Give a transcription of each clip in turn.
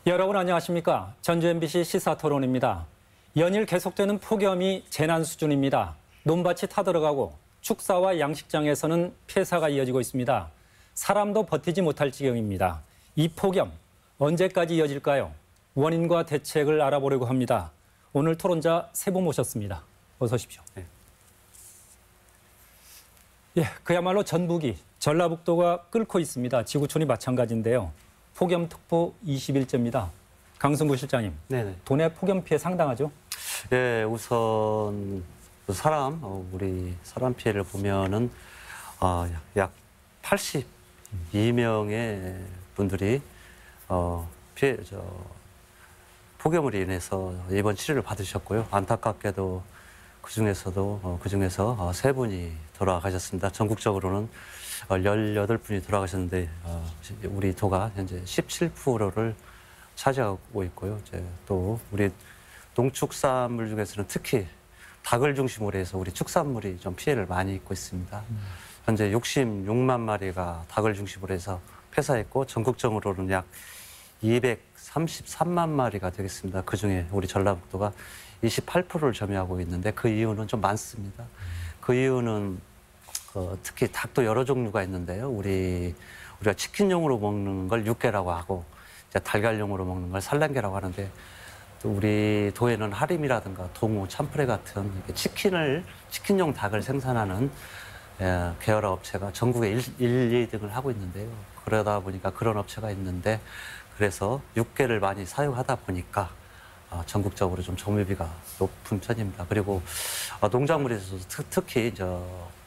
여러분 안녕하십니까? 전주 MBC 시사토론입니다. 연일 계속되는 폭염이 재난 수준입니다. 논밭이 타들어가고 축사와 양식장에서는 폐사가 이어지고 있습니다. 사람도 버티지 못할 지경입니다. 이 폭염 언제까지 이어질까요? 원인과 대책을 알아보려고 합니다. 오늘 토론자 세 분 모셨습니다. 어서 오십시오. 그야말로 전북이 전라북도가 끓고 있습니다. 지구촌이 마찬가지인데요. 폭염특보 21제입니다. 강승구 실장님, 네네. 도내 폭염 피해 상당하죠? 예, 우선 우리 사람 피해를 보면은 약 82명의 분들이 폭염으로 인해서 입원 치료를 받으셨고요. 안타깝게도 그중에서 세 분이 돌아가셨습니다. 전국적으로는 18분이 돌아가셨는데 우리 도가 현재 17%를 차지하고 있고요. 이제 또 우리 농축산물 중에서는 특히 닭을 중심으로 해서 우리 축산물이 좀 피해를 많이 입고 있습니다. 현재 66만 마리가 닭을 중심으로 해서 폐사했고 전국적으로는 약 233만 마리가 되겠습니다. 그중에 우리 전라북도가 28%를 점유하고 있는데 그 이유는 좀 많습니다. 그 이유는 특히 닭도 여러 종류가 있는데요. 우리가 치킨용으로 먹는 걸 육개라고 하고 이제 달걀용으로 먹는 걸 산란개라고 하는데 또 우리 도에는 하림이라든가 동호, 참프레 같은 치킨용 닭을 생산하는 계열화 업체가 전국에 1, 2등을 하고 있는데요. 그러다 보니까 그런 업체가 있는데 그래서 육개를 많이 사용하다 보니까 전국적으로 좀 점유비가 높은 편입니다. 그리고 농작물에서도 특히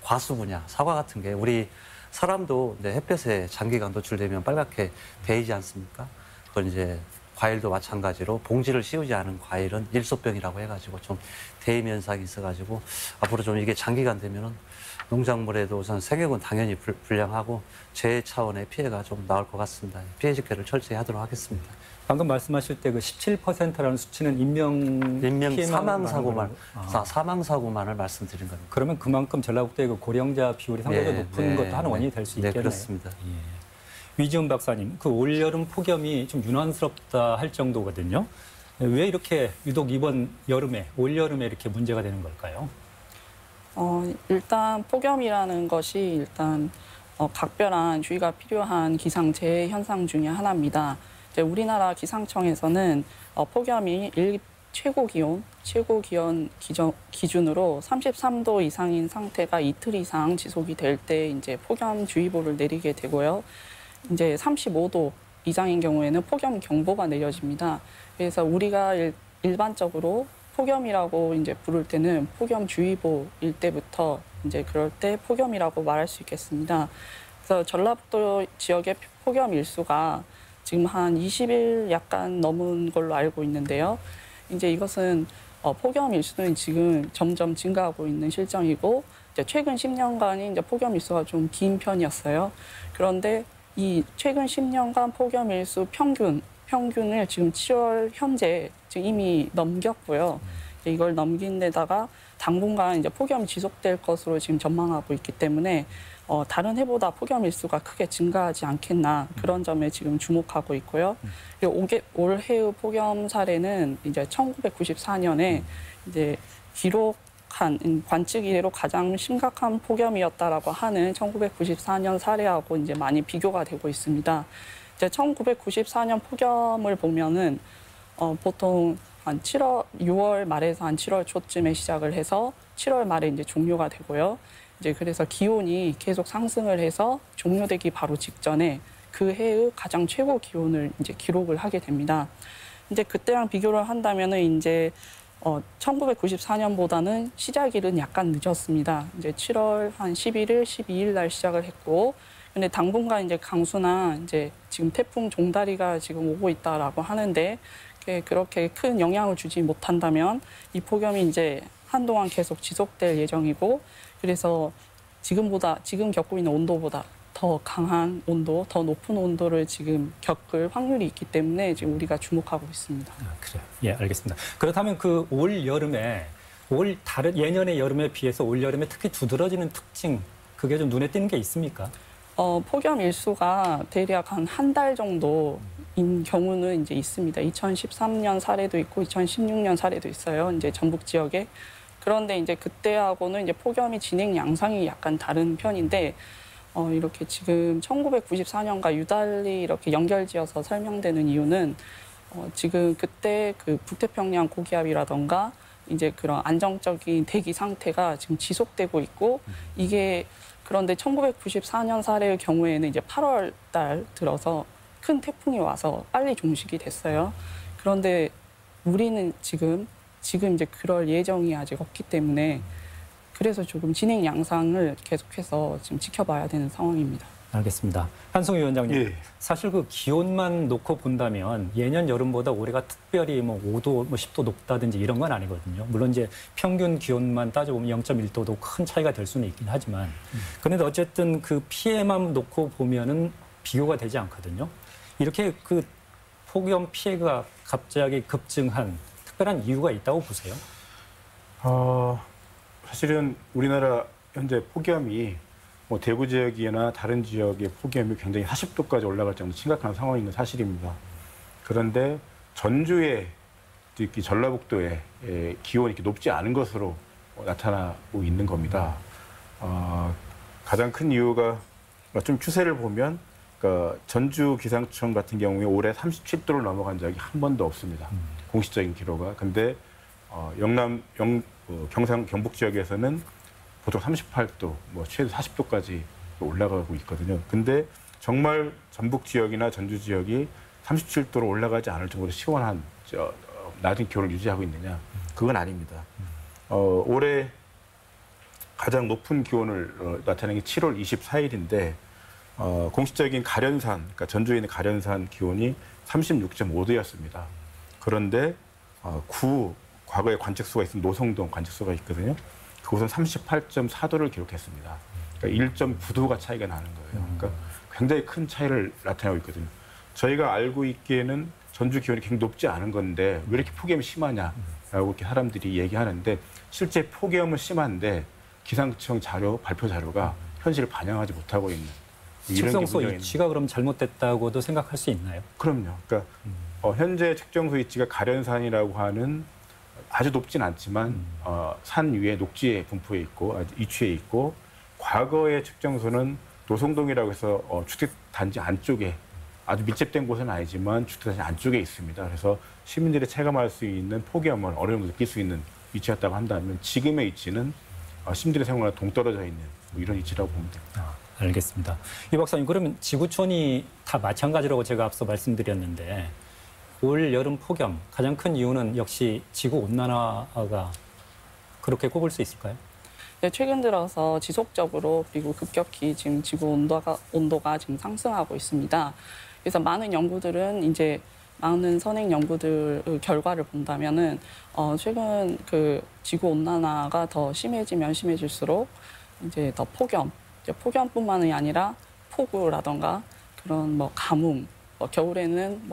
과수 분야, 사과 같은 게 우리 사람도 이제 햇볕에 장기간 노출되면 빨갛게 데이지 않습니까? 그건 이제 과일도 마찬가지로 봉지를 씌우지 않은 과일은 일소병이라고 해가지고 좀 데임 현상이 있어가지고 앞으로 좀 이게 장기간 되면은 농작물에도 우선 생육은 당연히 불량하고 재 차원의 피해가 좀 나올 것 같습니다. 피해 집계를 철저히 하도록 하겠습니다. 방금 말씀하실 때 그 17%라는 수치는 인명 사망 사고만을 말씀드린 겁니다. 그러면 그만큼 전라북도의 그 고령자 비율이 상당히 높은 것도 하나의 원인이 될 수 있겠네요. 그렇습니다. 위지훈 박사님, 그 올여름 폭염이 좀 유난스럽다 할 정도거든요. 왜 이렇게 유독 이번 여름에, 올여름에 이렇게 문제가 되는 걸까요? 일단 폭염이라는 것이 일단 각별한 주의가 필요한 기상재해 현상 중에 하나입니다. 이제 우리나라 기상청에서는 폭염이 최고 기온 기준으로 33도 이상인 상태가 이틀 이상 지속이 될 때 이제 폭염주의보를 내리게 되고요. 이제 35도 이상인 경우에는 폭염 경보가 내려집니다. 그래서 우리가 일반적으로 폭염이라고 이제 부를 때는 폭염주의보일 때부터 이제 그럴 때 폭염이라고 말할 수 있겠습니다. 그래서 전라북도 지역의 폭염 일수가 지금 한 20일 약간 넘은 걸로 알고 있는데요. 이제 이것은 폭염 일수는 지금 점점 증가하고 있는 실정이고 이제 최근 10년간이 이제 폭염 일수가 좀 긴 편이었어요. 그런데 이 최근 10년간 폭염 일수 평균을 지금 7월 현재 지금 이미 넘겼고요. 이걸 넘긴 데다가 당분간 이제 폭염이 지속될 것으로 지금 전망하고 있기 때문에 다른 해보다 폭염 일수가 크게 증가하지 않겠나 그런 점에 지금 주목하고 있고요. 그리고 올해의 폭염 사례는 이제 1994년에 이제 기록한 관측 이래로 가장 심각한 폭염이었다라고 하는 1994년 사례하고 이제 많이 비교가 되고 있습니다. 이제 1994년 폭염을 보면은 보통 한 6월 말에서 한 7월 초쯤에 시작을 해서 7월 말에 이제 종료가 되고요. 이제 그래서 기온이 계속 상승을 해서 종료되기 바로 직전에 그 해의 가장 최고 기온을 이제 기록을 하게 됩니다. 이제 그때랑 비교를 한다면은 이제 1994년보다는 시작일은 약간 늦었습니다. 이제 7월 한 11일, 12일 날 시작을 했고, 근데 당분간 이제 강수나 이제 지금 태풍 종다리가 지금 오고 있다라고 하는데 그렇게 큰 영향을 주지 못한다면 이 폭염이 이제 한동안 계속 지속될 예정이고 그래서 지금 겪고 있는 온도보다 더 강한 온도, 더 높은 온도를 지금 겪을 확률이 있기 때문에 지금 우리가 주목하고 있습니다. 그래요. 예, 알겠습니다. 그렇다면 그 올 여름에 다른 예년의 여름에 비해서 올 여름에 특히 두드러지는 특징 그게 좀 눈에 띄는 게 있습니까? 폭염 일수가 대략 한 달 정도 경우는 이제 있습니다. 2013년 사례도 있고 2016년 사례도 있어요. 이제 전북 지역에. 그런데 이제 그때하고는 이제 폭염이 진행 양상이 약간 다른 편인데 이렇게 지금 1994년과 유달리 이렇게 연결지어서 설명되는 이유는 지금 그때 그 북태평양 고기압이라던가 이제 그런 안정적인 대기 상태가 지금 지속되고 있고 이게 그런데 1994년 사례의 경우에는 이제 8월 달 들어서 큰 태풍이 와서 빨리 종식이 됐어요. 그런데 우리는 지금 이제 그럴 예정이 아직 없기 때문에 그래서 조금 진행 양상을 계속해서 지금 지켜봐야 되는 상황입니다. 알겠습니다. 한승우 위원장님, 예. 사실 그 기온만 놓고 본다면 예년 여름보다 올해가 특별히 뭐 5도, 뭐 10도 높다든지 이런 건 아니거든요. 물론 이제 평균 기온만 따져보면 0.1도도 큰 차이가 될 수는 있긴 하지만, 그런데 어쨌든 그 피해만 놓고 보면은 비교가 되지 않거든요. 이렇게 그 폭염 피해가 갑자기 급증한 특별한 이유가 있다고 보세요? 사실은 우리나라 현재 폭염이 뭐 대구 지역이나 다른 지역의 폭염이 굉장히 40도까지 올라갈 정도로 심각한 상황인 건 사실입니다. 그런데 전주의 특히 전라북도의 기온이 이렇게 높지 않은 것으로 나타나고 있는 겁니다. 가장 큰 이유가 좀 추세를 보면 그러니까 전주 기상청 같은 경우에 올해 37도를 넘어간 적이 한 번도 없습니다. 공식적인 기록가. 근데 경상 경북 지역에서는 보통 38도, 뭐 최대 40도까지 올라가고 있거든요. 근데 정말 전북 지역이나 전주 지역이 37도로 올라가지 않을 정도로 시원한 낮은 기온을 유지하고 있느냐? 그건 아닙니다. 올해 가장 높은 기온을 나타낸 게 7월 24일인데 공식적인 가련산, 그러니까 전주에 있는 가련산 기온이 36.5도였습니다. 그런데 과거에 관측소가 있는 노성동 관측소가 있거든요. 그곳은 38.4도를 기록했습니다. 그러니까 1.9도가 차이가 나는 거예요. 그러니까 굉장히 큰 차이를 나타내고 있거든요. 저희가 알고 있기에는 전주 기온이 굉장히 높지 않은 건데 왜 이렇게 폭염이 심하냐라고 이렇게 사람들이 얘기하는데 실제 폭염은 심한데 기상청 발표 자료가 현실을 반영하지 못하고 있는 이런 측정소 위치가 그럼 잘못됐다고도 생각할 수 있나요? 그럼요. 그러니까 현재 측정소 위치가 가련산이라고 하는 아주 높진 않지만 산 위에 녹지에 분포해 있고 아주 이취해 있고 과거의 측정소는 노성동이라고 해서 주택단지 안쪽에 아주 밀집된 곳은 아니지만 주택단지 안쪽에 있습니다. 그래서 시민들이 체감할 수 있는 폭염을 어느 정도 느낄 수 있는 위치였다고 한다면 지금의 위치는 시민들의 생활과 동떨어져 있는 뭐 이런 위치라고 보면 됩니다. 알겠습니다. 이 박사님, 그러면 지구촌이 다 마찬가지라고 제가 앞서 말씀드렸는데 올 여름 폭염 가장 큰 이유는 역시 지구 온난화가 그렇게 꼽을 수 있을까요? 네, 최근 들어서 지속적으로 그리고 급격히 지금 지구 온도가 지금 상승하고 있습니다. 그래서 많은 선행 연구들 결과를 본다면은 최근 그 지구 온난화가 더 심해지면 심해질수록 이제 더 폭염뿐만이 아니라 폭우라던가 그런 뭐 가뭄, 겨울에는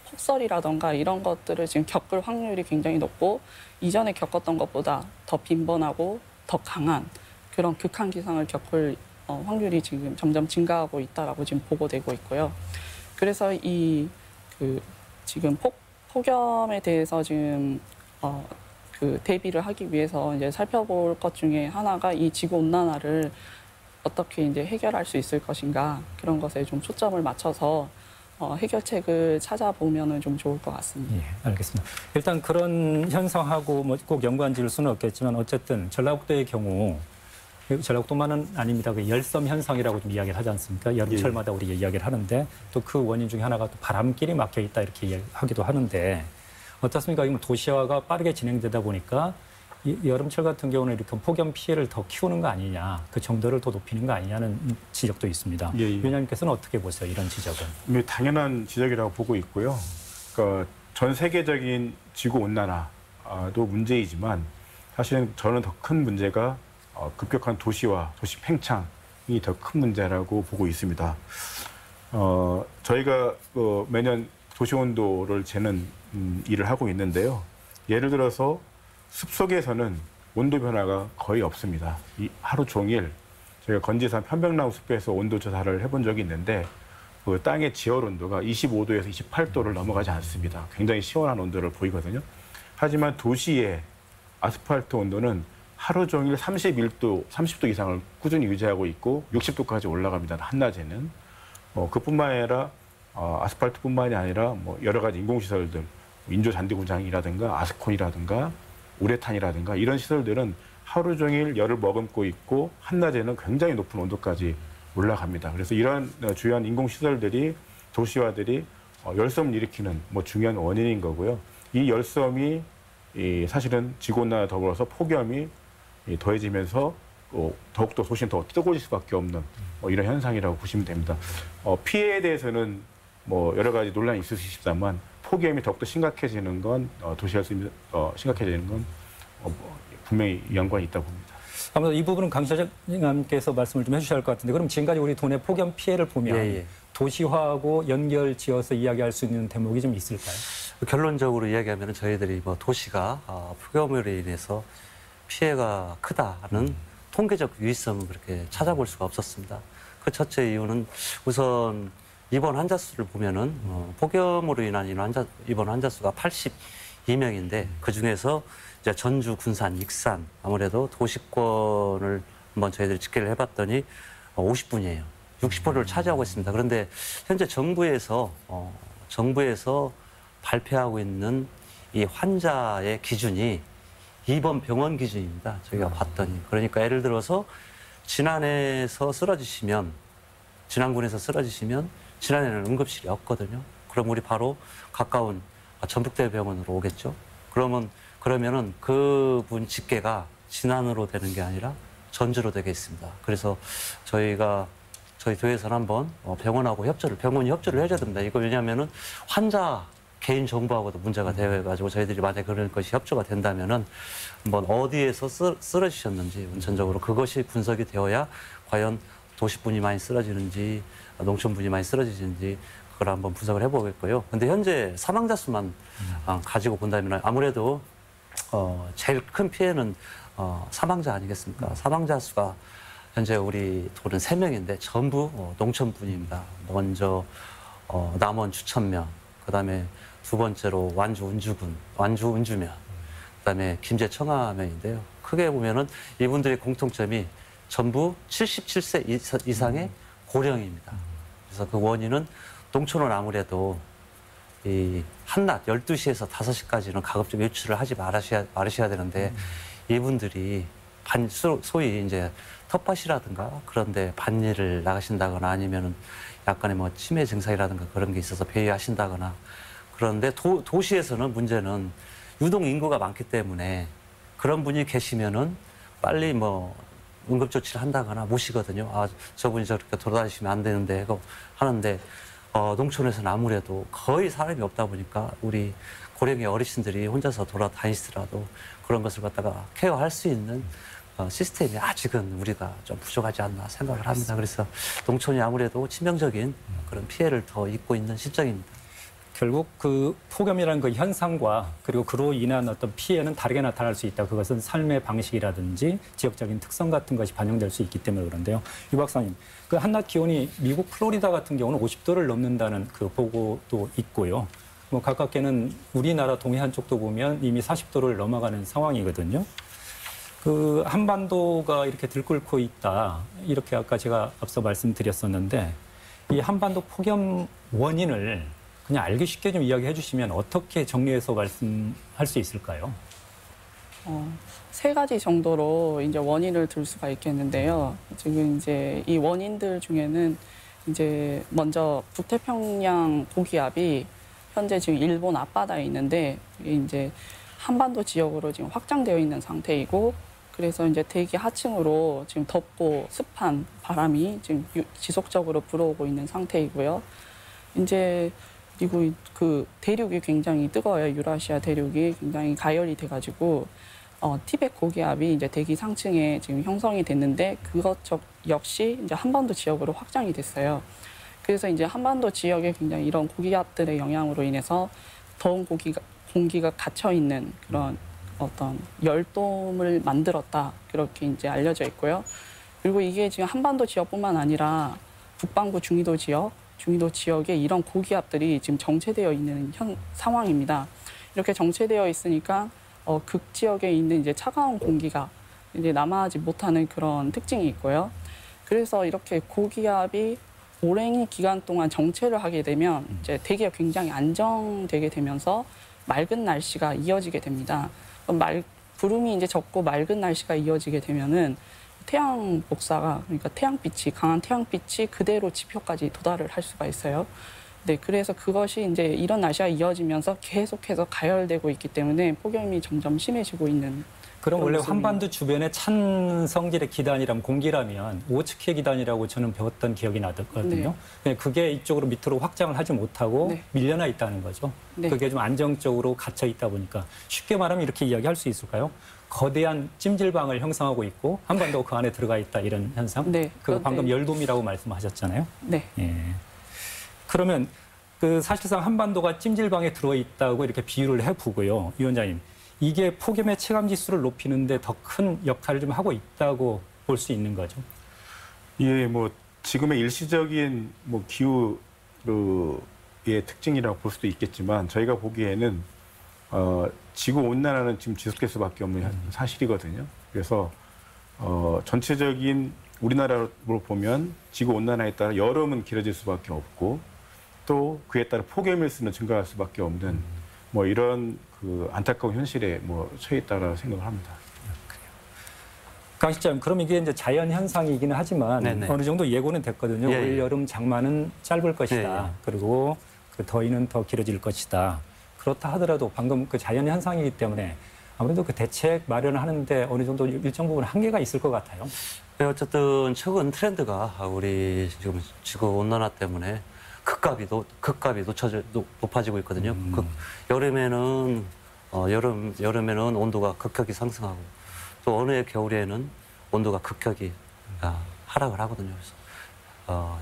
폭설이라던가 이런 것들을 지금 겪을 확률이 굉장히 높고 이전에 겪었던 것보다 더 빈번하고 더 강한 그런 극한 기상을 겪을 확률이 지금 점점 증가하고 있다라고 지금 보고되고 있고요. 그래서 지금 폭염에 대해서 지금 대비를 하기 위해서 이제 살펴볼 것 중에 하나가 이 지구 온난화를 어떻게 이제 해결할 수 있을 것인가 그런 것에 좀 초점을 맞춰서 해결책을 찾아보면은 좀 좋을 것 같습니다. 예, 알겠습니다. 일단 그런 현상하고 뭐 꼭 연관 지을 수는 없겠지만 어쨌든 전라북도의 경우 전라북도만은 아닙니다. 그 열섬 현상이라고 좀 이야기를 하지 않습니까? 여름철마다 우리 이야기를 하는데 또 그 원인 중에 하나가 또 바람길이 막혀 있다 이렇게 이야기하기도 하는데 어떻습니까? 이건 도시화가 빠르게 진행되다 보니까 여름철 같은 경우는 이렇게 폭염 피해를 더 키우는 거 아니냐, 그 정도를 더 높이는 거 아니냐는 지적도 있습니다. 예. 위원장님께서는 어떻게 보세요? 이런 지적은? 당연한 지적이라고 보고 있고요. 그러니까 전 세계적인 지구 온난화도 문제이지만 사실은 저는 더 큰 문제가 급격한 도시화, 도시 팽창이 더 큰 문제라고 보고 있습니다. 저희가 매년 도시 온도를 재는 일을 하고 있는데요. 예를 들어서 숲속에서는 온도 변화가 거의 없습니다. 하루 종일 저희가 건지산 편백나무 숲에서 온도 조사를 해본 적이 있는데 그 땅의 지열 온도가 25도에서 28도를 넘어가지 않습니다. 굉장히 시원한 온도를 보이거든요. 하지만 도시의 아스팔트 온도는 하루 종일 31도, 30도 이상을 꾸준히 유지하고 있고 60도까지 올라갑니다. 한낮에는. 그뿐만 아니라 아스팔트뿐만이 아니라 뭐 여러 가지 인공시설들, 인조 잔디 공장이라든가 아스콘이라든가 우레탄이라든가 이런 시설들은 하루 종일 열을 머금고 있고 한낮에는 굉장히 높은 온도까지 올라갑니다. 그래서 이런 주요한 인공시설들이 도시화들이 열섬을 일으키는 뭐 중요한 원인인 거고요. 이 열섬이 사실은 지구온난화 더불어서 폭염이 더해지면서 더욱더 도시는 더 뜨거워질 수밖에 없는 이런 현상이라고 보시면 됩니다. 피해에 대해서는 뭐 여러 가지 논란이 있을 수 있습니다만 폭염이 더욱더 심각해지는 건 도시열섬이 심각해지는 건 분명히 연관이 있다고 봅니다. 아무래도 이 부분은 강 시장님께서 말씀을 좀 해주셔야 할 것 같은데 그럼 지금까지 우리 도내 폭염 피해를 보면 도시화하고 연결지어서 이야기할 수 있는 대목이 좀 있을까요? 결론적으로 이야기하면 저희들이 뭐 도시가 폭염으로 인해서 피해가 크다는 통계적 유의성을 그렇게 찾아볼 수가 없었습니다. 그 첫째 이유는 우선 입원 환자 수를 보면은 폭염으로 인한 입원 환자 수가 82명인데 그 중에서 이제 전주, 군산, 익산 아무래도 도시권을 한번 저희들이 집계를 해봤더니 50분이에요. 60%를 차지하고 있습니다. 그런데 현재 정부에서 발표하고 있는 이 환자의 기준이 입원 병원 기준입니다. 저희가 봤더니. 그러니까 예를 들어서 진안군에서 쓰러지시면 진안에는 응급실이 없거든요. 그럼 우리 바로 가까운 전북대병원으로 오겠죠. 그러면은 그분 집계가 진안으로 되는 게 아니라 전주로 되겠습니다. 그래서 저희 도에서는 한번 병원이 협조를 해줘야 됩니다. 이거 왜냐하면은 환자 개인 정보하고도 문제가 되어가지고 저희들이 만약 그런 것이 협조가 된다면은 한번 어디에서 쓰러지셨는지 원천적으로 그것이 분석이 되어야 과연 도시분이 많이 쓰러지는지 농촌분이 많이 쓰러지는지 그걸 한번 분석을 해보겠고요. 근데 현재 사망자 수만 가지고 본다면 아무래도 제일 큰 피해는 사망자 아니겠습니까? 사망자 수가 현재 우리 도는 3명인데 전부 농촌분입니다. 먼저 남원 주천면, 그다음에 두 번째로 완주 운주면, 그다음에 김제 청하면인데요. 크게 보면은 이분들의 공통점이 전부 77세 이상의 고령입니다. 그래서 그 원인은 농촌은 아무래도 이 한낮 12시에서 5시까지는 가급적 외출을 하지 말으셔야 되는데 이분들이 소위 이제 텃밭이라든가 그런데 반일을 나가신다거나 아니면은 약간의 뭐 치매 증상이라든가 그런 게 있어서 배회하신다거나 그런데 도시에서는 문제는 유동 인구가 많기 때문에 그런 분이 계시면은 빨리 뭐 응급조치를 한다거나 모시거든요. 저분이 저렇게 돌아다니시면 안 되는데 하는데 농촌에서는 아무래도 거의 사람이 없다 보니까 우리 고령의 어르신들이 혼자서 돌아다니시더라도 그런 것을 갖다가 케어할 수 있는 시스템이 아직은 우리가 좀 부족하지 않나 생각을 합니다. 그래서 농촌이 아무래도 치명적인 그런 피해를 더 입고 있는 실정입니다. 결국 그 폭염이라는 그 현상과 그리고 그로 인한 어떤 피해는 다르게 나타날 수 있다. 그것은 삶의 방식이라든지 지역적인 특성 같은 것이 반영될 수 있기 때문에 그런데요. 유 박사님, 그 한낮 기온이 미국 플로리다 같은 경우는 50도를 넘는다는 그 보고도 있고요. 뭐 가깝게는 우리나라 동해안 쪽도 보면 이미 40도를 넘어가는 상황이거든요. 그 한반도가 이렇게 들끓고 있다. 이렇게 아까 제가 앞서 말씀드렸었는데 이 한반도 폭염 원인을 그냥 알기 쉽게 좀 이야기해 주시면 어떻게 정리해서 말씀할 수 있을까요? 3가지 정도로 이제 원인을 들 수가 있겠는데요. 지금 이제 이 원인들 중에는 이제 먼저 북태평양 고기압이 현재 지금 일본 앞바다에 있는데 이게 이제 한반도 지역으로 지금 확장되어 있는 상태이고 그래서 이제 대기 하층으로 지금 덥고 습한 바람이 지금 지속적으로 불어오고 있는 상태이고요. 이제 그리고 그 대륙이 굉장히 뜨거워요. 유라시아 대륙이 굉장히 가열이 돼가지고 티벳 고기압이 이제 대기 상층에 지금 형성이 됐는데 그것 역시 이제 한반도 지역으로 확장이 됐어요. 그래서 이제 한반도 지역에 굉장히 이런 고기압들의 영향으로 인해서 더운 공기가 갇혀 있는 그런 어떤 열돔을 만들었다 그렇게 이제 알려져 있고요. 그리고 이게 지금 한반도 지역뿐만 아니라 북반구 중위도 지역 중위도 지역에 이런 고기압들이 지금 정체되어 있는 상황입니다. 이렇게 정체되어 있으니까 극지역에 있는 이제 차가운 공기가 이제 남하하지 못하는 그런 특징이 있고요. 그래서 이렇게 고기압이 오랜 기간 동안 정체를 하게 되면 이제 대기가 굉장히 안정되게 되면서 맑은 날씨가 이어지게 됩니다. 구름이 이제 적고 맑은 날씨가 이어지게 되면은 태양 복사가, 그러니까 태양빛이, 강한 태양빛이 그대로 지표까지 도달을 할 수가 있어요. 네, 그래서 그것이 이제 이런 날씨가 이어지면서 계속해서 가열되고 있기 때문에 폭염이 점점 심해지고 있는. 그럼 원래 모습입니다. 한반도 주변에 찬 성질의 기단이라면 공기라면 오츠키의 기단이라고 저는 배웠던 기억이 나거든요. 네. 그게 이쪽으로 밑으로 확장을 하지 못하고 네. 밀려나 있다는 거죠. 네. 그게 좀 안정적으로 갇혀 있다 보니까 쉽게 말하면 이렇게 이야기할 수 있을까요? 거대한 찜질방을 형성하고 있고 한반도가 그 안에 들어가 있다 이런 현상. 네. 그 방금 네. 열돔이라고 말씀하셨잖아요. 네. 예. 그러면 그 사실상 한반도가 찜질방에 들어 있다고 이렇게 비유를 해보고요, 위원장님. 이게 폭염의 체감 지수를 높이는데 더 큰 역할을 좀 하고 있다고 볼 수 있는 거죠. 예, 뭐 지금의 일시적인 뭐 기후의 특징이라고 볼 수도 있겠지만 저희가 보기에는 지구 온난화는 지금 지속될 수밖에 없는 사실이거든요. 그래서 전체적인 우리나라로 보면 지구 온난화에 따라 여름은 길어질 수밖에 없고 또 그에 따라 폭염일수는 증가할 수밖에 없는 뭐 이런 그 안타까운 현실에 뭐 처해 있다고 생각을 합니다. 강 실장님, 그럼 이게 이제 자연 현상이기는 하지만 네네. 어느 정도 예고는 됐거든요. 예, 예. 올 여름 장마는 짧을 것이다. 예, 예. 그리고 그 더위는 더 길어질 것이다. 그렇다 하더라도 방금 그 자연 현상이기 때문에 아무래도 그 대책 마련을 하는데 어느 정도 일정 부분 한계가 있을 것 같아요. 네, 어쨌든 최근 트렌드가 우리 지금 지구 온난화 때문에 극값이 높아지고 있거든요. 여름에는 여름에는 온도가 급격히 상승하고 또 어느 해 겨울에는 온도가 급격히 하락을 하거든요. 그래서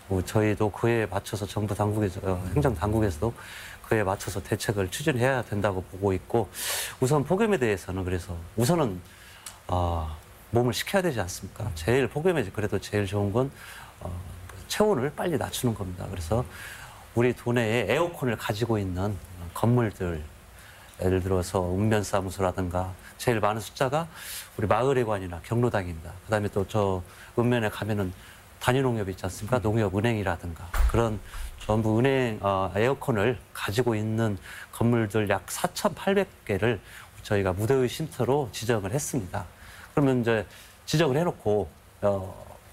뭐 저희도 그에 맞춰서 정부 당국에서 행정 당국에서도 그에 맞춰서 대책을 추진해야 된다고 보고 있고 우선 폭염에 대해서는 그래서 우선은 몸을 식혀야 되지 않습니까? 제일 폭염에 그래도 제일 좋은 건 체온을 빨리 낮추는 겁니다. 그래서 우리 도내에 에어컨을 가지고 있는 건물들, 예를 들어서 읍면사무소라든가 제일 많은 숫자가 우리 마을회관이나 경로당입니다. 그다음에 또 저 읍면에 가면은 단위농협이 있지 않습니까? 농협은행이라든가 그런 전부 은행 에어컨을 가지고 있는 건물들 약 4,800개를 저희가 무더위 쉼터로 지정을 했습니다. 그러면 이제 지정을 해놓고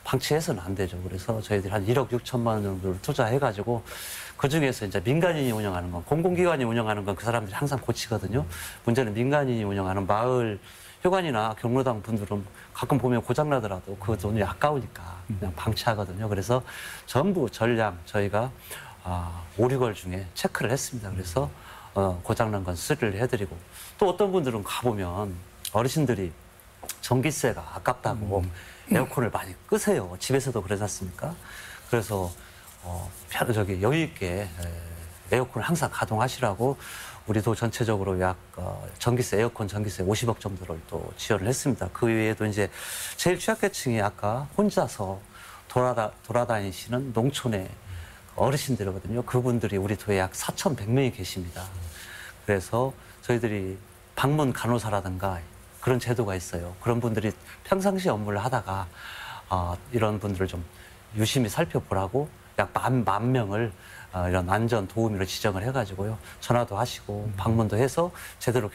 방치해서는 안 되죠. 그래서 저희들이 한 1억 6천만 원 정도를 투자해가지고 그중에서 이제 민간인이 운영하는 건, 공공기관이 운영하는 건 그 사람들이 항상 고치거든요. 문제는 민간인이 운영하는 마을 회관이나 경로당 분들은 가끔 보면 고장나더라도 그 돈이 아까우니까 그냥 방치하거든요. 그래서 전부 전량 저희가 5, 6월 중에 체크를 했습니다. 그래서 고장난 건 수리를 해드리고 또 어떤 분들은 가보면 어르신들이 전기세가 아깝다고 에어컨을 많이 끄세요. 집에서도 그러지 않습니까? 그래서 여유 있게 에어컨을 항상 가동하시라고 우리도 전체적으로 약 전기세, 에어컨 전기세 50억 정도를 또 지원을 했습니다. 그 외에도 이제 제일 취약계층이 아까 혼자서 돌아다니시는 농촌의 어르신들이거든요. 그분들이 우리 도에 약 4,100명이 계십니다. 그래서 저희들이 방문 간호사라든가 그런 제도가 있어요. 그런 분들이 평상시 업무를 하다가 이런 분들을 좀 유심히 살펴보라고 약 만 명을 이런 안전 도우미로 지정을 해가지고요. 전화도 하시고 방문도 해서 제대로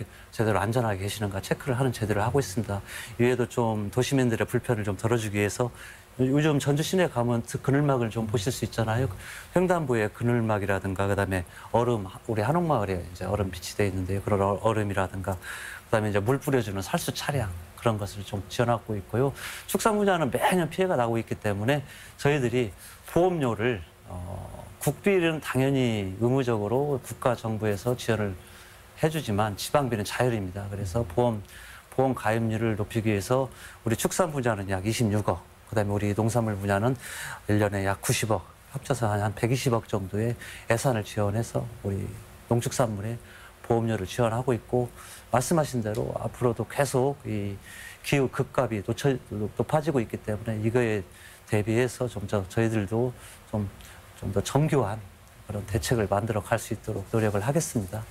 안전하게 계시는가 체크를 하는 제도를 하고 있습니다. 이외에도 좀 도시민들의 불편을 좀 덜어주기 위해서 요즘 전주 시내 가면 그늘막을 좀 보실 수 있잖아요. 횡단보에 그늘막이라든가 그다음에 얼음, 우리 한옥마을에 이제 얼음 비치되어 있는데요. 그런 얼음이라든가 그다음에 이제 물 뿌려주는 살수 차량 그런 것을 좀 지원하고 있고요. 축산 분야는 매년 피해가 나고 있기 때문에 저희들이 보험료를 국비는 당연히 의무적으로 국가 정부에서 지원을 해주지만 지방비는 자율입니다. 그래서 보험 가입률을 높이기 위해서 우리 축산 분야는 약 26억, 그다음에 우리 농산물 분야는 1년에 약 90억, 합쳐서 한 120억 정도의 예산을 지원해서 우리 농축산물에 보험료를 지원하고 있고 말씀하신 대로 앞으로도 계속 이 기후 급값이 높아지고 있기 때문에 이거에 대비해서 좀 저희들도 좀 좀 더 정교한 그런 대책을 만들어 갈 수 있도록 노력을 하겠습니다.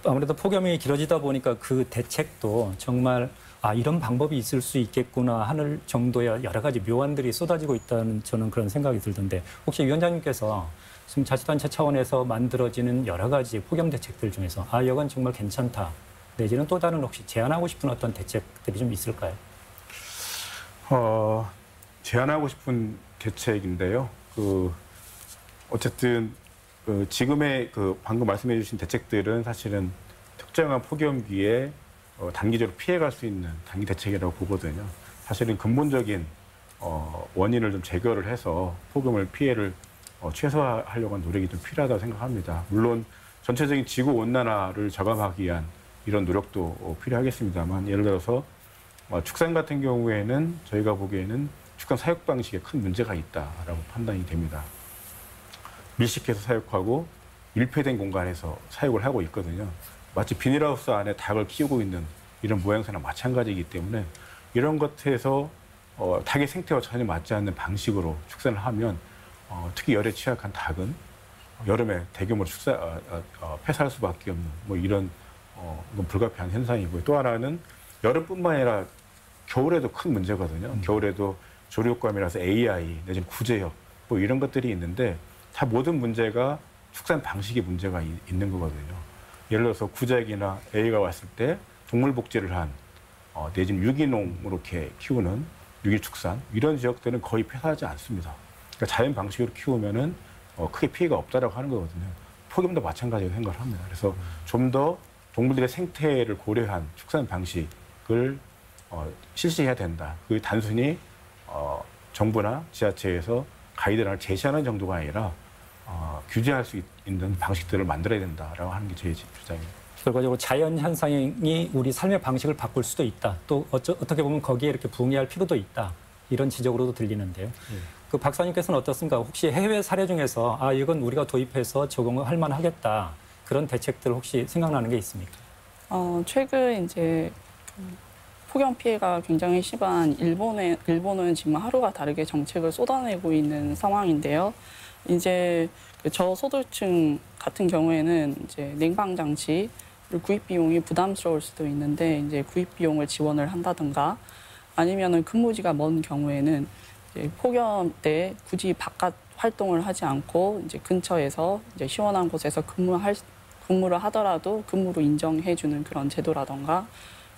아무래도 폭염이 길어지다 보니까 그 대책도 정말 이런 방법이 있을 수 있겠구나 하는 정도의 여러 가지 묘안들이 쏟아지고 있다는 저는 그런 생각이 들던데 혹시 위원장님께서 지금 자치단체 차원에서 만들어지는 여러 가지 폭염 대책들 중에서 이건 정말 괜찮다 내지는 또 다른 혹시 제안하고 싶은 어떤 대책들이 좀 있을까요? 제안하고 싶은 대책인데요. 어쨌든 지금의 방금 말씀해주신 대책들은 사실은 특정한 폭염기에 단기적으로 피해갈 수 있는 단기 대책이라고 보거든요. 사실은 근본적인 원인을 좀 제거를 해서 폭염을 피해를 최소화하려고 하는 노력이 좀 필요하다고 생각합니다. 물론 전체적인 지구 온난화를 저감하기 위한 이런 노력도 필요하겠습니다만 예를 들어서 축산 같은 경우에는 저희가 보기에는 축산 사육 방식에 큰 문제가 있다라고 판단이 됩니다. 밀식해서 사육하고 밀폐된 공간에서 사육을 하고 있거든요. 마치 비닐하우스 안에 닭을 키우고 있는 이런 모양새나 마찬가지이기 때문에 이런 것에서 닭의 생태와 전혀 맞지 않는 방식으로 축산을 하면 특히 열에 취약한 닭은 여름에 대규모로 폐사할 수밖에 없는 이런 이건 불가피한 현상이고요. 또 하나는 여름뿐만 아니라 겨울에도 큰 문제거든요. 겨울에도 조류감이라서 AI 내지는 구제역 이런 것들이 있는데 다 모든 문제가 축산 방식의 문제가 있는 거거든요. 예를 들어서 구제역이나 AI가 왔을 때 동물 복제를 한 내지는 유기농으로 이렇게 키우는 유기축산 이런 지역들은 거의 폐사하지 않습니다. 그러니까 자연 방식으로 키우면은 크게 피해가 없다라고 하는 거거든요. 폭염도 마찬가지라고 생각을 합니다. 그래서 좀 더 동물들의 생태를 고려한 축산 방식을 실시해야 된다. 그게 단순히 정부나 지자체에서 가이드라인을 제시하는 정도가 아니라 규제할 수 있는 방식들을 만들어야 된다라고 하는 게 제 주장입니다. 결과적으로 자연 현상이 우리 삶의 방식을 바꿀 수도 있다. 또 어떻게 보면 거기에 이렇게 부응해야 할 필요도 있다. 이런 지적으로도 들리는데요. 그 박사님께서는 어떻습니까? 혹시 해외 사례 중에서 이건 우리가 도입해서 적용할 만하겠다. 그런 대책들 혹시 생각나는 게 있습니까? 최근 이제 폭염 피해가 굉장히 심한 일본은 지금 하루가 다르게 정책을 쏟아내고 있는 상황인데요. 이제 저소득층 같은 경우에는 이제 냉방 장치 구입 비용이 부담스러울 수도 있는데 이제 구입 비용을 지원을 한다든가 아니면은 근무지가 먼 경우에는 이제 폭염 때 굳이 바깥 활동을 하지 않고 이제 근처에서 이제 시원한 곳에서 근무를 하더라도 근무로 인정해주는 그런 제도라든가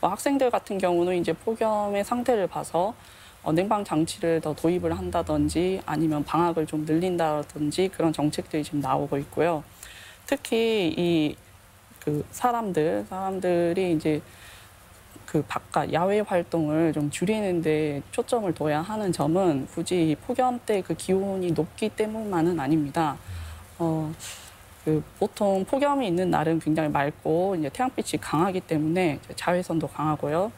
학생들 같은 경우는 이제 폭염의 상태를 봐서 냉방 장치를 더 도입을 한다든지 아니면 방학을 좀 늘린다든지 그런 정책들이 지금 나오고 있고요. 특히 사람들이 이제 바깥 야외 활동을 좀 줄이는데 초점을 둬야 하는 점은 굳이 폭염 때 기온이 높기 때문만은 아닙니다. 보통 폭염이 있는 날은 굉장히 맑고 이제 태양빛이 강하기 때문에 자외선도 강하고요.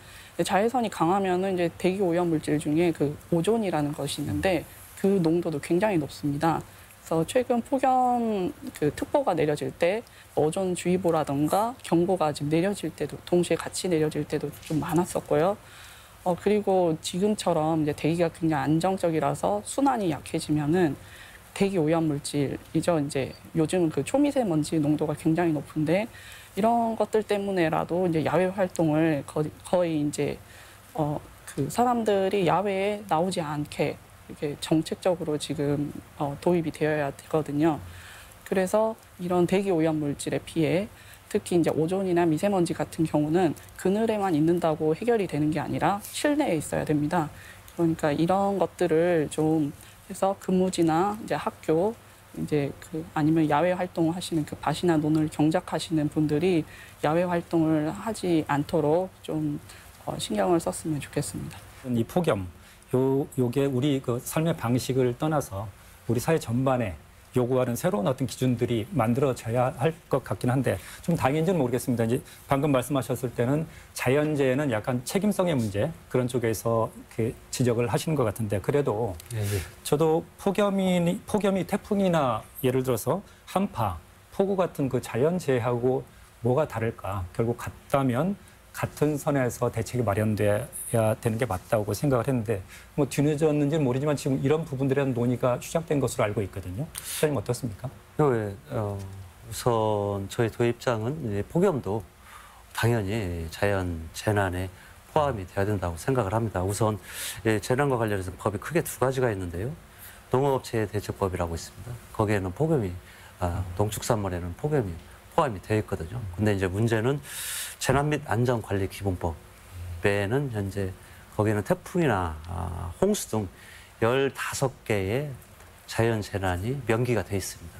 자외선이 강하면은 이제 대기 오염 물질 중에 오존이라는 것이 있는데 그 농도도 굉장히 높습니다. 그래서 최근 폭염 특보가 내려질 때 오존주의보라든가 경보가 지금 내려질 때도 동시에 같이 내려질 때도 좀 많았었고요. 그리고 지금처럼 이제 대기가 굉장히 안정적이라서 순환이 약해지면은 대기 오염 물질이죠. 이제 요즘 초미세먼지 농도가 굉장히 높은데 이런 것들 때문에라도 이제 야외 활동을 거의 이제 사람들이 야외에 나오지 않게 이렇게 정책적으로 지금 도입이 되어야 되거든요. 그래서 이런 대기 오염 물질의 피해, 특히 이제 오존이나 미세먼지 같은 경우는 그늘에만 있는다고 해결이 되는 게 아니라 실내에 있어야 됩니다. 그러니까 이런 것들을 좀 해서 근무지나 이제 학교 이제 아니면 야외 활동을 하시는 밭이나 논을 경작하시는 분들이 야외 활동을 하지 않도록 좀 신경을 썼으면 좋겠습니다. 이 폭염, 요게 우리 삶의 방식을 떠나서 우리 사회 전반에 요구하는 새로운 어떤 기준들이 만들어져야 할 것 같긴 한데 좀 다행인지는 모르겠습니다. 이제 방금 말씀하셨을 때는 자연재해는 약간 책임성의 문제 그런 쪽에서 지적을 하시는 것 같은데 그래도 저도 폭염이 태풍이나 예를 들어서 한파, 폭우 같은 자연재해하고 뭐가 다를까? 결국 같다면 같은 선에서 대책이 마련돼야 되는 게 맞다고 생각을 했는데 뭐 뒤늦었는지는 모르지만 지금 이런 부분들에 대한 논의가 시작된 것으로 알고 있거든요. 시장님 어떻습니까? 네, 우선 저희 도 입장은 폭염도 당연히 자연 재난에 포함이 돼야 된다고 생각을 합니다. 우선 재난과 관련해서 법이 크게 두 가지가 있는데요. 농업체계 대책법이라고 있습니다. 거기에는 폭염이 농축산물에는 폭염이 포함이 되어 있거든요. 근데 이제 문제는 재난 및 안전관리 기본법에는 현재 거기는 태풍이나 홍수 등 15개의 자연 재난이 명기가 돼 있습니다.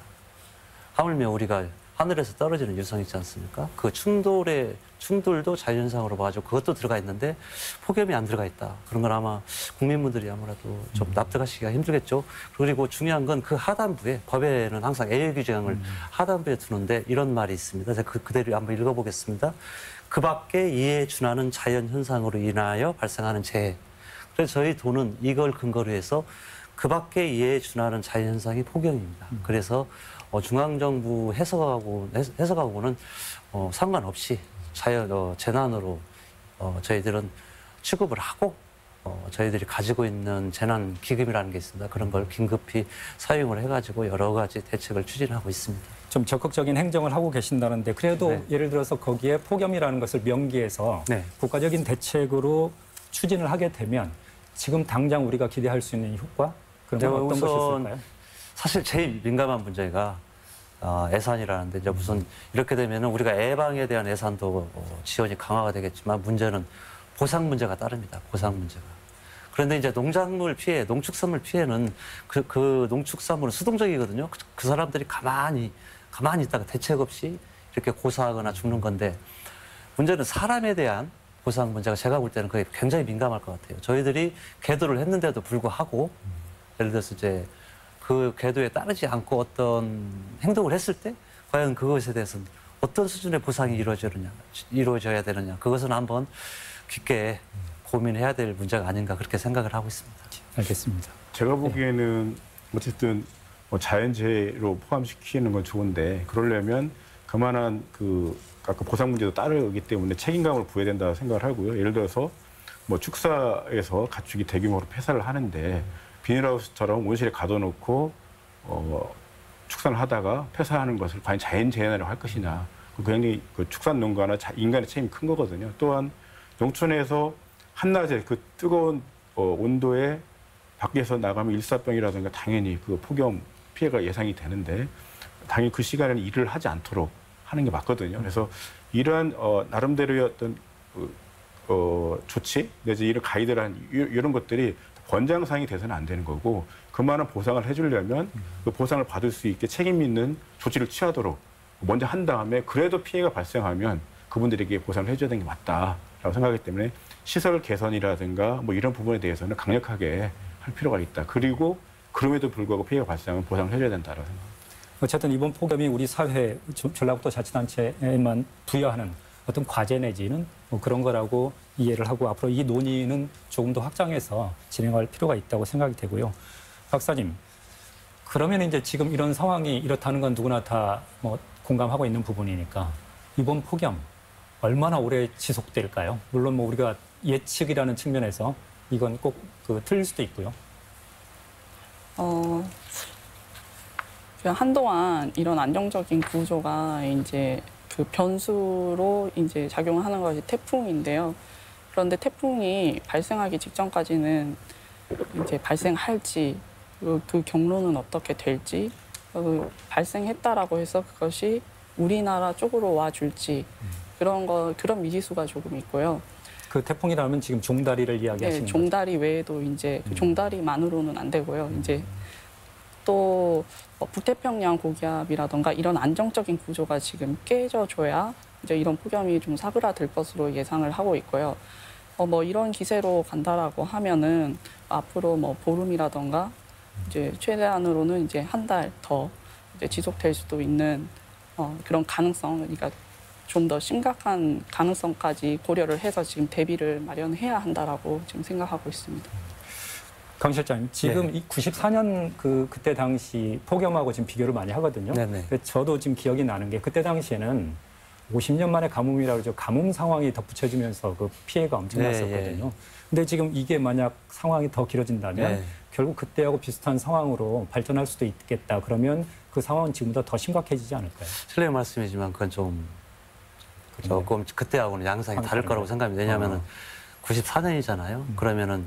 하물며 우리가 하늘에서 떨어지는 유성 있지 않습니까? 그 충돌도 자연현상으로 봐가지고 그것도 들어가 있는데 폭염이 안 들어가 있다. 그런 건 아마 국민분들이 아무래도 좀 납득하시기가 힘들겠죠. 그리고 중요한 건 그 하단부에 법에는 항상 예외 규정을 하단부에 두는데 이런 말이 있습니다. 제가 그대로 한번 읽어보겠습니다. 그 밖에 이에 준하는 자연현상으로 인하여 발생하는 재해. 그래서 저희 도는 이걸 근거로 해서 그 밖에 이에 준하는 자연현상이 폭염입니다. 그래서 중앙정부 해석하고는 상관없이 재난으로 저희들은 취급을 하고 저희들이 가지고 있는 재난 기금이라는 게 있습니다. 그런 걸 긴급히 사용을 해가지고 여러 가지 대책을 추진하고 있습니다. 좀 적극적인 행정을 하고 계신다는데 그래도 네. 예를 들어서 거기에 폭염이라는 것을 명기해서 네. 국가적인 대책으로 추진을 하게 되면 지금 당장 우리가 기대할 수 있는 효과 그런 건 어떤 것이 있을까요? 사실 제일 민감한 문제가 예산이라는데 이제 무슨 이렇게 되면 우리가 예방에 대한 예산도 지원이 강화가 되겠지만 문제는 보상 문제가 따릅니다. 보상 문제가. 그런데 이제 농작물 피해, 농축산물 피해는 그 농축산물은 수동적이거든요. 그 사람들이 가만히 있다가 대책 없이 이렇게 고사하거나 죽는 건데 문제는 사람에 대한 보상 문제가 제가 볼 때는 그게 굉장히 민감할 것 같아요. 저희들이 계도를 했는데도 불구하고 예를 들어서 이제 그 궤도에 따르지 않고 어떤 행동을 했을 때 과연 그것에 대해서는 어떤 수준의 보상이 이루어져야 되느냐 그것은 한번 깊게 고민해야 될 문제가 아닌가 그렇게 생각을 하고 있습니다. 알겠습니다. 제가 보기에는 어쨌든 자연재해로 포함시키는 건 좋은데 그러려면 그만한 아까 보상 문제도 따르기 때문에 책임감을 부여야 된다고 생각을 하고요. 예를 들어서 축사에서 가축이 대규모로 폐사를 하는데 비닐하우스처럼 온실에 가둬놓고 축산을 하다가 폐사하는 것을 과연 자연재해라고 할 것이냐. 굉장히 축산 농가나 인간의 책임이 큰 거거든요. 또한 농촌에서 한낮에 그 뜨거운 온도에 밖에서 나가면 일사병이라든가 당연히 그 폭염 피해가 예상이 되는데 당연히 그 시간에는 일을 하지 않도록 하는 게 맞거든요. 그래서 이러한 나름대로의 어떤 조치 내지 이런 가이드라는 이런 것들이 권장사항이 돼서는 안 되는 거고 그만한 보상을 해주려면 그 보상을 받을 수 있게 책임 있는 조치를 취하도록 먼저 한 다음에 그래도 피해가 발생하면 그분들에게 보상을 해줘야 되는 게 맞다라고 생각하기 때문에 시설 개선이라든가 이런 부분에 대해서는 강력하게 할 필요가 있다. 그리고 그럼에도 불구하고 피해가 발생하면 보상을 해줘야 된다고 생각합니다. 어쨌든 이번 폭염이 우리 사회 전라북도 자치단체에만 부여하는 어떤 과제 내지는 그런 거라고 이해를 하고 앞으로 이 논의는 조금 더 확장해서 진행할 필요가 있다고 생각이 되고요. 박사님, 그러면 이제 지금 이런 상황이 이렇다는 건 누구나 다 공감하고 있는 부분이니까 이번 폭염 얼마나 오래 지속될까요? 물론 우리가 예측이라는 측면에서 이건 꼭 틀릴 수도 있고요. 한동안 이런 안정적인 구조가 이제 그 변수로 이제 작용하는 것이 태풍인데요. 그런데 태풍이 발생하기 직전까지는 이제 발생할지 그 경로는 어떻게 될지 발생했다라고 해서 그것이 우리나라 쪽으로 와줄지 그런 미지수가 조금 있고요. 그 태풍이라면 지금 종다리를 이야기하시는 거죠? 종다리 외에도 이제 종다리만으로는 안 되고요. 이제 또 북태평양 고기압이라던가 이런 안정적인 구조가 지금 깨져줘야 이제 이런 폭염이 좀 사그라들 것으로 예상을 하고 있고요. 이런 기세로 간다라고 하면은 앞으로 보름이라던가 이제 최대한으로는 이제 한 달 더 이제 지속될 수도 있는 그런 가능성, 그러니까 좀 더 심각한 가능성까지 고려를 해서 지금 대비를 마련해야 한다라고 지금 생각하고 있습니다. 강 실장님, 지금 이 94년 그때 당시 폭염하고 지금 비교를 많이 하거든요. 네네. 저도 지금 기억이 나는 게 그때 당시에는 50년 만에 가뭄이라고 그러죠. 가뭄 상황이 덧붙여지면서 그 피해가 엄청났었거든요. 근데 지금 이게 만약 상황이 더 길어진다면 결국 그때하고 비슷한 상황으로 발전할 수도 있겠다. 그러면 그 상황은 지금보다 더 심각해지지 않을까요? 실례 말씀이지만 그건 좀 조금 그때하고는 양상이 다를 거라고 생각합니다. 왜냐하면은 94년이잖아요. 그러면은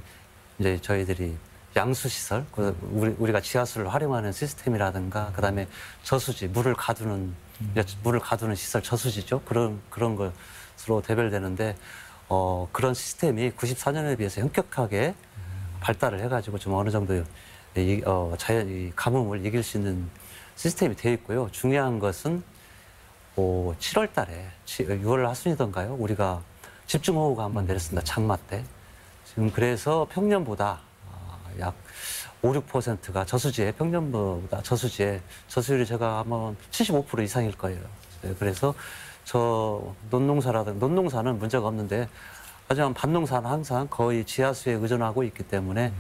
이제 저희들이 양수시설, 우리가 지하수를 활용하는 시스템이라든가, 그다음에 저수지, 물을 가두는 시설 저수지죠. 그런 것으로 대별되는데, 그런 시스템이 94년에 비해서 현격하게 발달을 해가지고 좀 어느 정도 이 가뭄을 이길 수 있는 시스템이 되어 있고요. 중요한 것은 7월 달에, 6월 하순이던가요? 우리가 집중호우가 한번 내렸습니다. 장마 때. 지금 그래서 평년보다 약 5, 6%가 저수지에, 평년보다 저수율이 제가 아마 75% 이상일 거예요. 그래서 논농사는 문제가 없는데, 하지만 밭농사는 항상 거의 지하수에 의존하고 있기 때문에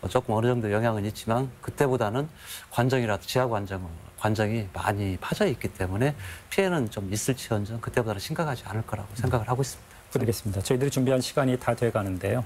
조금 어느 정도 영향은 있지만, 그때보다는 지하 관정이 많이 파져 있기 때문에 피해는 좀 있을지언정 그때보다는 심각하지 않을 거라고 생각을 하고 있습니다. 알겠습니다. 저희들이 준비한 시간이 다 돼가는데요.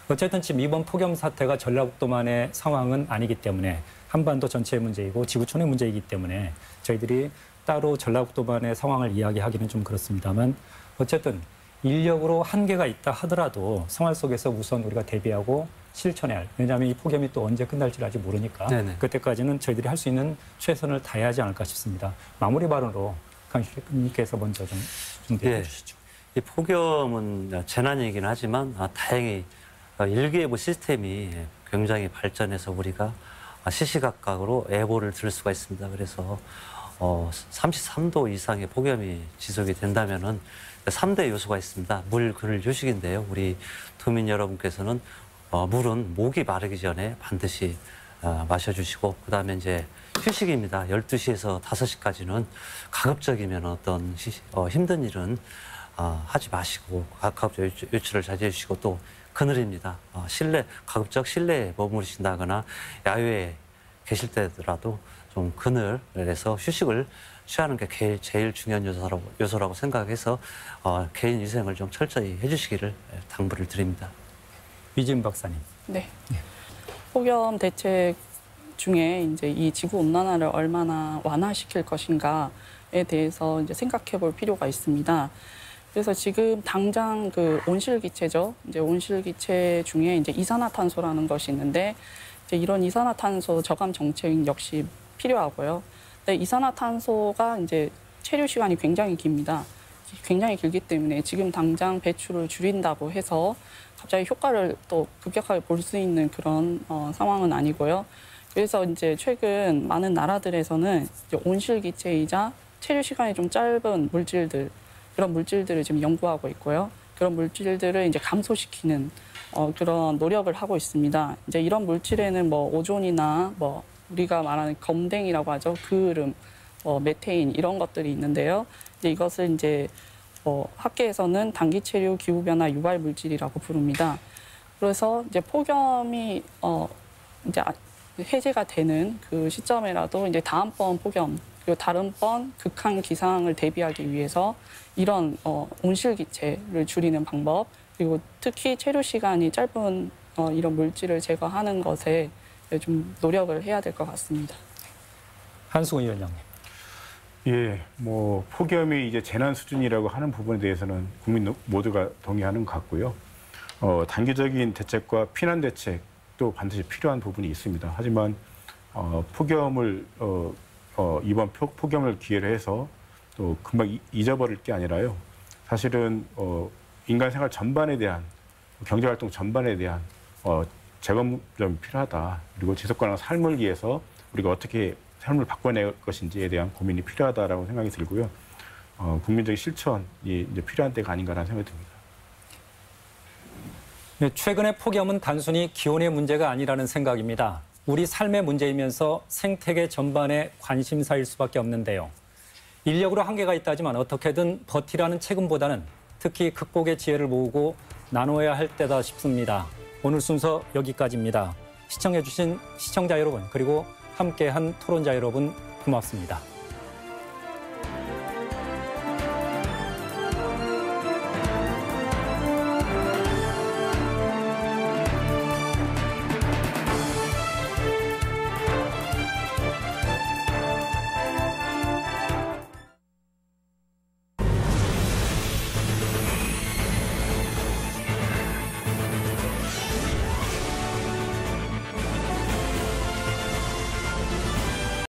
어쨌든 지금 이번 폭염 사태가 전라북도만의 상황은 아니기 때문에 한반도 전체의 문제이고 지구촌의 문제이기 때문에 저희들이 따로 전라북도만의 상황을 이야기하기는 좀 그렇습니다만, 어쨌든 인력으로 한계가 있다 하더라도 생활 속에서 우선 우리가 대비하고 실천해야 할. 왜냐하면 이 폭염이 또 언제 끝날지 아직 모르니까 그때까지는 저희들이 할 수 있는 최선을 다해야 하지 않을까 싶습니다. 마무리 발언으로 강실님께서 먼저 좀 준비해 주시죠. 이 폭염은 재난이긴 하지만 다행히 일기예보 시스템이 굉장히 발전해서 우리가 시시각각으로 예보를 들을 수가 있습니다. 그래서 33도 이상의 폭염이 지속이 된다면은 3대 요소가 있습니다. 물, 그늘, 휴식인데요. 우리 도민 여러분께서는 물은 목이 마르기 전에 반드시 마셔주시고, 그다음에 이제 휴식입니다. 12시에서 5시까지는 가급적이면 어떤 힘든 일은 하지 마시고 가급적 외출을 자제해 주시고, 또 그늘입니다. 가급적 실내에 머무르신다거나 야외에 계실 때라도 좀 그늘에서 휴식을 취하는 게 제일 중요한 요소라고 생각해서 개인 위생을 좀 철저히 해주시기를 당부를 드립니다. 위진 박사님. 네. 폭염 대책 중에 이제 이 지구 온난화를 얼마나 완화시킬 것인가에 대해서 이제 생각해 볼 필요가 있습니다. 그래서 지금 당장 그 온실기체죠. 이제 온실기체 중에 이제 이산화탄소라는 것이 있는데, 이제 이런 이산화탄소 저감 정책 역시 필요하고요. 근데 이산화탄소가 이제 체류 시간이 굉장히 깁니다. 굉장히 길기 때문에 지금 당장 배출을 줄인다고 해서 갑자기 효과를 또 급격하게 볼 수 있는 그런 상황은 아니고요. 그래서 이제 최근 많은 나라들에서는 이제 온실기체이자 체류 시간이 좀 짧은 물질들, 그런 물질들을 지금 연구하고 있고요. 그런 물질들을 이제 감소시키는 그런 노력을 하고 있습니다. 이제 이런 물질에는 뭐 오존이나 뭐 우리가 말하는 검댕이라고 하죠. 그을음, 메테인 이런 것들이 있는데요. 이제 이것을 이제 학계에서는 단기 체류 기후 변화 유발 물질이라고 부릅니다. 그래서 이제 폭염이 이제 해제가 되는 그 시점에라도 이제 다음번 폭염, 그리고 다른번 극한 기상을 대비하기 위해서 이런 온실기체를 줄이는 방법, 그리고 특히 체류 시간이 짧은 이런 물질을 제거하는 것에 좀 노력을 해야 될 것 같습니다. 한승우 위원장님. 예, 뭐 폭염이 이제 재난 수준이라고 하는 부분에 대해서는 국민 모두가 동의하는 것 같고요. 단기적인 대책과 피난 대책도 반드시 필요한 부분이 있습니다. 하지만 폭염을 이번 폭염을 기회로 해서 또 금방 잊어버릴 게 아니라요. 사실은 인간 생활 전반에 대한 경제 활동 전반에 대한 재검 좀 필요하다. 그리고 지속 가능한 삶을 위해서 우리가 어떻게 삶을 바꿔낼 것인지에 대한 고민이 필요하다라고 생각이 들고요. 국민적인 실천이 이제 필요한 때가 아닌가라는 생각이 듭니다. 네, 최근의 폭염은 단순히 기온의 문제가 아니라는 생각입니다. 우리 삶의 문제이면서 생태계 전반의 관심사일 수밖에 없는데요. 인력으로 한계가 있다지만 어떻게든 버티라는 책임보다는 특히 극복의 지혜를 모으고 나눠야 할 때다 싶습니다. 오늘 순서 여기까지입니다. 시청해주신 시청자 여러분, 그리고 함께한 토론자 여러분 고맙습니다.